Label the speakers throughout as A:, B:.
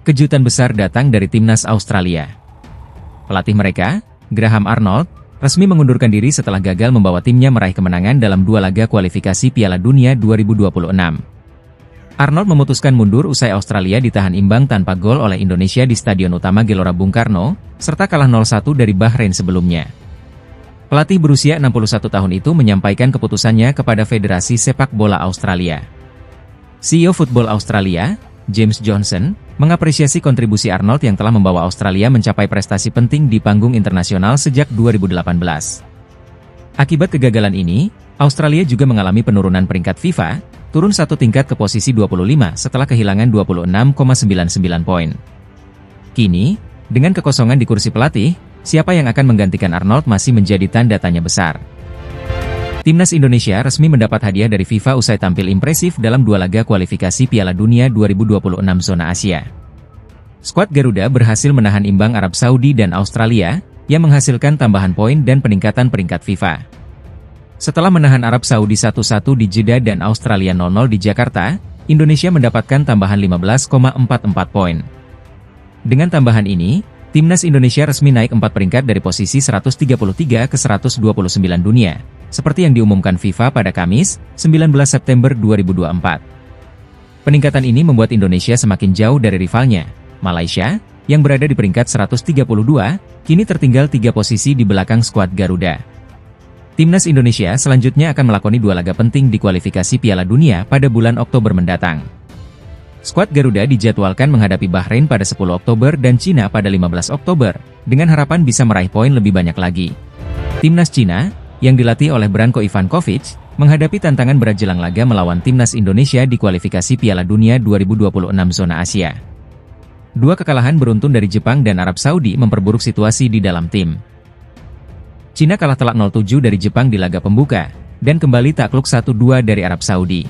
A: Kejutan besar datang dari timnas Australia. Pelatih mereka, Graham Arnold, resmi mengundurkan diri setelah gagal membawa timnya meraih kemenangan dalam 2 laga kualifikasi Piala Dunia 2026. Arnold memutuskan mundur usai Australia ditahan imbang tanpa gol oleh Indonesia di Stadion Utama Gelora Bung Karno, serta kalah 0-1 dari Bahrain sebelumnya. Pelatih berusia 61 tahun itu menyampaikan keputusannya kepada Federasi Sepak Bola Australia. CEO Football Australia, James Johnson, mengapresiasi kontribusi Arnold yang telah membawa Australia mencapai prestasi penting di panggung internasional sejak 2018. Akibat kegagalan ini, Australia juga mengalami penurunan peringkat FIFA, turun 1 tingkat ke posisi 25 setelah kehilangan 26,99 poin. Kini, dengan kekosongan di kursi pelatih, siapa yang akan menggantikan Arnold masih menjadi tanda tanya besar. Timnas Indonesia resmi mendapat hadiah dari FIFA usai tampil impresif dalam 2 laga kualifikasi Piala Dunia 2026 zona Asia. Skuad Garuda berhasil menahan imbang Arab Saudi dan Australia, yang menghasilkan tambahan poin dan peningkatan peringkat FIFA. Setelah menahan Arab Saudi 1-1 di Jeddah dan Australia 0-0 di Jakarta, Indonesia mendapatkan tambahan 15,44 poin. Dengan tambahan ini, Timnas Indonesia resmi naik 4 peringkat dari posisi 133 ke 129 dunia, seperti yang diumumkan FIFA pada Kamis, 19 September 2024. Peningkatan ini membuat Indonesia semakin jauh dari rivalnya, Malaysia, yang berada di peringkat 132, kini tertinggal 3 posisi di belakang skuad Garuda. Timnas Indonesia selanjutnya akan melakoni 2 laga penting di kualifikasi Piala Dunia pada bulan Oktober mendatang. Skuad Garuda dijadwalkan menghadapi Bahrain pada 10 Oktober dan Cina pada 15 Oktober, dengan harapan bisa meraih poin lebih banyak lagi. Timnas Cina, yang dilatih oleh Branko Ivankovic, menghadapi tantangan berat jelang laga melawan Timnas Indonesia di kualifikasi Piala Dunia 2026 zona Asia. 2 kekalahan beruntun dari Jepang dan Arab Saudi memperburuk situasi di dalam tim. Cina kalah telak 0-7 dari Jepang di laga pembuka, dan kembali takluk 1-2 dari Arab Saudi.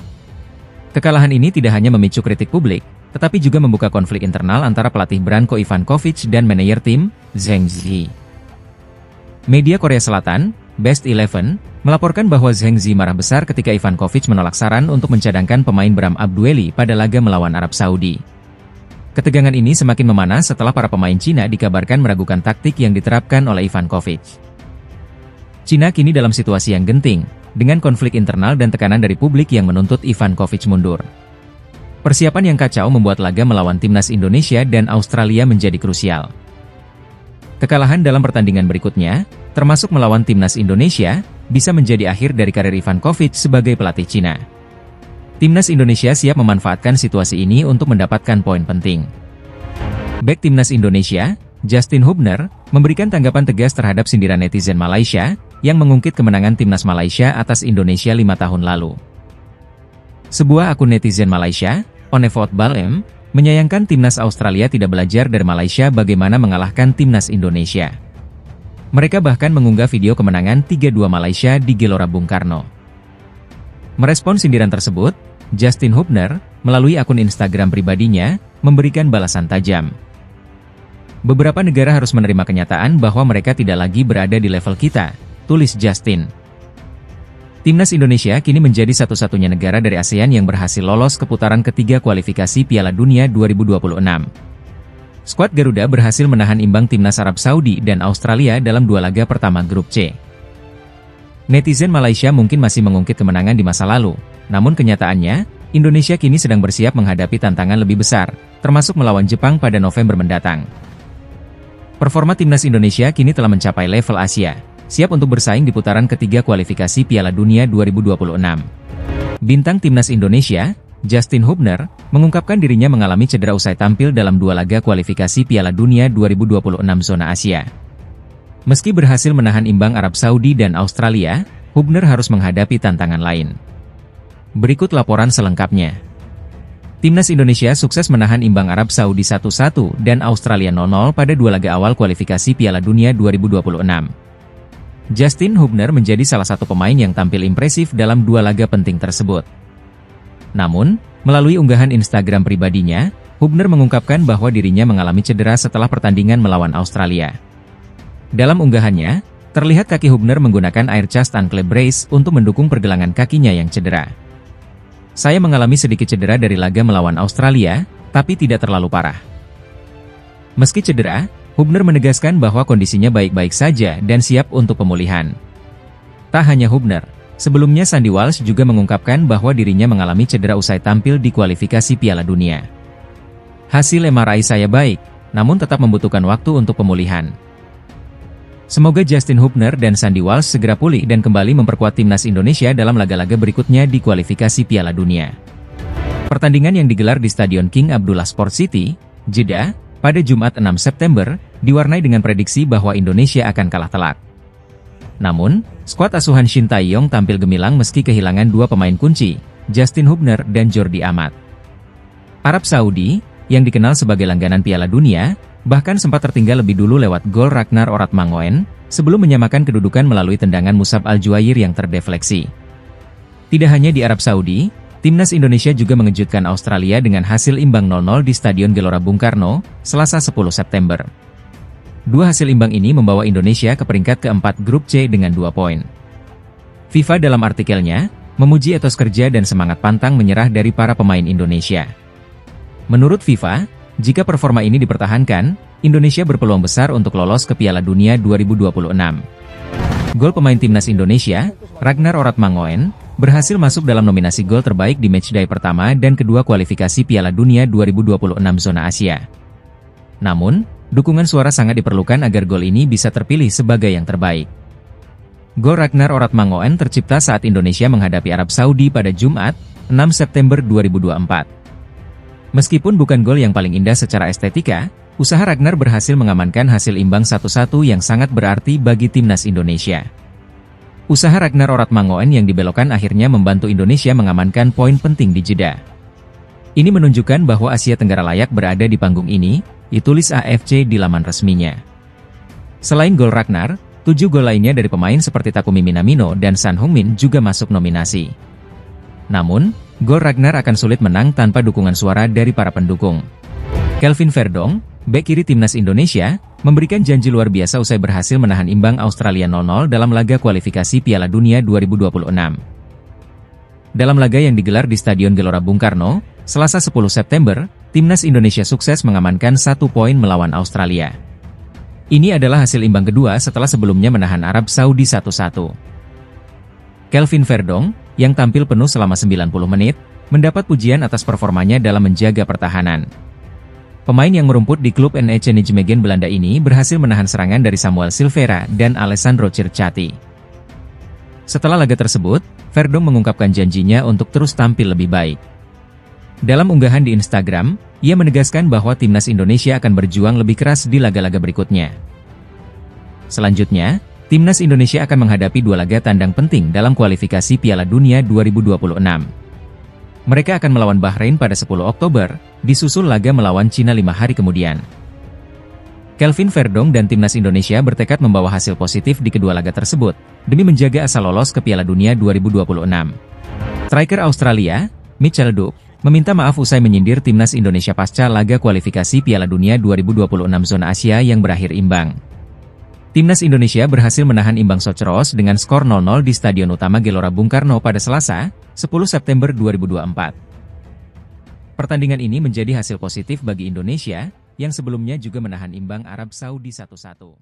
A: Kekalahan ini tidak hanya memicu kritik publik, tetapi juga membuka konflik internal antara pelatih Branko Ivankovic dan manajer tim, Zheng Zi. Media Korea Selatan, Best 11, melaporkan bahwa Zheng Zi marah besar ketika Ivankovic menolak saran untuk mencadangkan pemain Bram Abdueli pada laga melawan Arab Saudi. Ketegangan ini semakin memanas setelah para pemain Cina dikabarkan meragukan taktik yang diterapkan oleh Ivankovic. Cina kini dalam situasi yang genting, dengan konflik internal dan tekanan dari publik yang menuntut Ivankovic mundur. Persiapan yang kacau membuat laga melawan Timnas Indonesia dan Australia menjadi krusial. Kekalahan dalam pertandingan berikutnya, termasuk melawan Timnas Indonesia, bisa menjadi akhir dari karir Ivankovic sebagai pelatih Cina. Timnas Indonesia siap memanfaatkan situasi ini untuk mendapatkan poin penting. Bek Timnas Indonesia, Justin Hubner, memberikan tanggapan tegas terhadap sindiran netizen Malaysia, yang mengungkit kemenangan Timnas Malaysia atas Indonesia 5 tahun lalu. Sebuah akun netizen Malaysia, Onevot Balem, menyayangkan Timnas Australia tidak belajar dari Malaysia bagaimana mengalahkan Timnas Indonesia. Mereka bahkan mengunggah video kemenangan 3-2 Malaysia di Gelora Bung Karno. Merespon sindiran tersebut, Justin Hubner, melalui akun Instagram pribadinya, memberikan balasan tajam. Beberapa negara harus menerima kenyataan bahwa mereka tidak lagi berada di level kita, tulis Justin. Timnas Indonesia kini menjadi satu-satunya negara dari ASEAN yang berhasil lolos ke putaran ketiga kualifikasi Piala Dunia 2026. Skuad Garuda berhasil menahan imbang Timnas Arab Saudi dan Australia dalam 2 laga pertama grup C. Netizen Malaysia mungkin masih mengungkit kemenangan di masa lalu, namun kenyataannya, Indonesia kini sedang bersiap menghadapi tantangan lebih besar, termasuk melawan Jepang pada November mendatang. Performa Timnas Indonesia kini telah mencapai level Asia, siap untuk bersaing di putaran ketiga kualifikasi Piala Dunia 2026. Bintang Timnas Indonesia, Justin Hubner, mengungkapkan dirinya mengalami cedera usai tampil dalam 2 laga kualifikasi Piala Dunia 2026 zona Asia. Meski berhasil menahan imbang Arab Saudi dan Australia, Hubner harus menghadapi tantangan lain. Berikut laporan selengkapnya. Timnas Indonesia sukses menahan imbang Arab Saudi 1-1 dan Australia 0-0 pada 2 laga awal kualifikasi Piala Dunia 2026. Justin Hubner menjadi salah satu pemain yang tampil impresif dalam 2 laga penting tersebut. Namun, melalui unggahan Instagram pribadinya, Hubner mengungkapkan bahwa dirinya mengalami cedera setelah pertandingan melawan Australia. Dalam unggahannya, terlihat kaki Hubner menggunakan air chest ankle brace untuk mendukung pergelangan kakinya yang cedera. Saya mengalami sedikit cedera dari laga melawan Australia, tapi tidak terlalu parah. Meski cedera, Hubner menegaskan bahwa kondisinya baik-baik saja dan siap untuk pemulihan. Tak hanya Hubner, sebelumnya Sandy Walsh juga mengungkapkan bahwa dirinya mengalami cedera usai tampil di kualifikasi Piala Dunia. Hasil MRI saya baik, namun tetap membutuhkan waktu untuk pemulihan. Semoga Justin Hubner dan Sandy Walsh segera pulih dan kembali memperkuat timnas Indonesia dalam laga-laga berikutnya di kualifikasi Piala Dunia. Pertandingan yang digelar di Stadion King Abdullah Sport City, Jeddah, pada Jumat 6 September, diwarnai dengan prediksi bahwa Indonesia akan kalah telak. Namun, skuad asuhan Shin Tae-yong tampil gemilang meski kehilangan dua pemain kunci, Justin Hubner dan Jordi Amat. Arab Saudi, yang dikenal sebagai langganan Piala Dunia, bahkan sempat tertinggal lebih dulu lewat gol Ragnar Oratmangoen, sebelum menyamakan kedudukan melalui tendangan Musab Al-Juair yang terdefleksi. Tidak hanya di Arab Saudi, timnas Indonesia juga mengejutkan Australia dengan hasil imbang 0-0 di Stadion Gelora Bung Karno, Selasa 10 September. Dua hasil imbang ini membawa Indonesia ke peringkat keempat grup C dengan 2 poin. FIFA dalam artikelnya, memuji etos kerja dan semangat pantang menyerah dari para pemain Indonesia. Menurut FIFA, jika performa ini dipertahankan, Indonesia berpeluang besar untuk lolos ke Piala Dunia 2026. Gol pemain timnas Indonesia, Ragnar Oratmangoen, berhasil masuk dalam nominasi gol terbaik di matchday pertama dan kedua kualifikasi Piala Dunia 2026 zona Asia. Namun, dukungan suara sangat diperlukan agar gol ini bisa terpilih sebagai yang terbaik. Gol Ragnar Oratmangoen tercipta saat Indonesia menghadapi Arab Saudi pada Jumat, 6 September 2024. Meskipun bukan gol yang paling indah secara estetika, usaha Ragnar berhasil mengamankan hasil imbang 1-1 yang sangat berarti bagi timnas Indonesia. Usaha Ragnar Oratmangoen yang dibelokkan akhirnya membantu Indonesia mengamankan poin penting di Jeddah. Ini menunjukkan bahwa Asia Tenggara layak berada di panggung ini, ditulis AFC di laman resminya. Selain gol Ragnar, 7 gol lainnya dari pemain seperti Takumi Minamino dan Son Heung-min juga masuk nominasi. Namun, gol Ragnar akan sulit menang tanpa dukungan suara dari para pendukung. Kelvin Verdong, bek kiri timnas Indonesia, memberikan janji luar biasa usai berhasil menahan imbang Australia 0-0 dalam laga kualifikasi Piala Dunia 2026. Dalam laga yang digelar di Stadion Gelora Bung Karno, Selasa 10 September, timnas Indonesia sukses mengamankan 1 poin melawan Australia. Ini adalah hasil imbang kedua setelah sebelumnya menahan Arab Saudi 1-1. Kelvin Verdong, yang tampil penuh selama 90 menit, mendapat pujian atas performanya dalam menjaga pertahanan. Pemain yang merumput di klub NEC Nijmegen Belanda ini berhasil menahan serangan dari Samuel Silvera dan Alessandro Circati. Setelah laga tersebut, Verdong mengungkapkan janjinya untuk terus tampil lebih baik. Dalam unggahan di Instagram, ia menegaskan bahwa timnas Indonesia akan berjuang lebih keras di laga-laga berikutnya. Selanjutnya, timnas Indonesia akan menghadapi 2 laga tandang penting dalam kualifikasi Piala Dunia 2026. Mereka akan melawan Bahrain pada 10 Oktober, disusul laga melawan Cina 5 hari kemudian. Kelvin Verdong dan timnas Indonesia bertekad membawa hasil positif di kedua laga tersebut, demi menjaga asa lolos ke Piala Dunia 2026. Striker Australia, Mitchell Duke, meminta maaf usai menyindir timnas Indonesia pasca laga kualifikasi Piala Dunia 2026 zona Asia yang berakhir imbang. Timnas Indonesia berhasil menahan imbang Socceroos dengan skor 0-0 di Stadion Utama Gelora Bung Karno pada Selasa, 10 September 2024. Pertandingan ini menjadi hasil positif bagi Indonesia, yang sebelumnya juga menahan imbang Arab Saudi 1-1.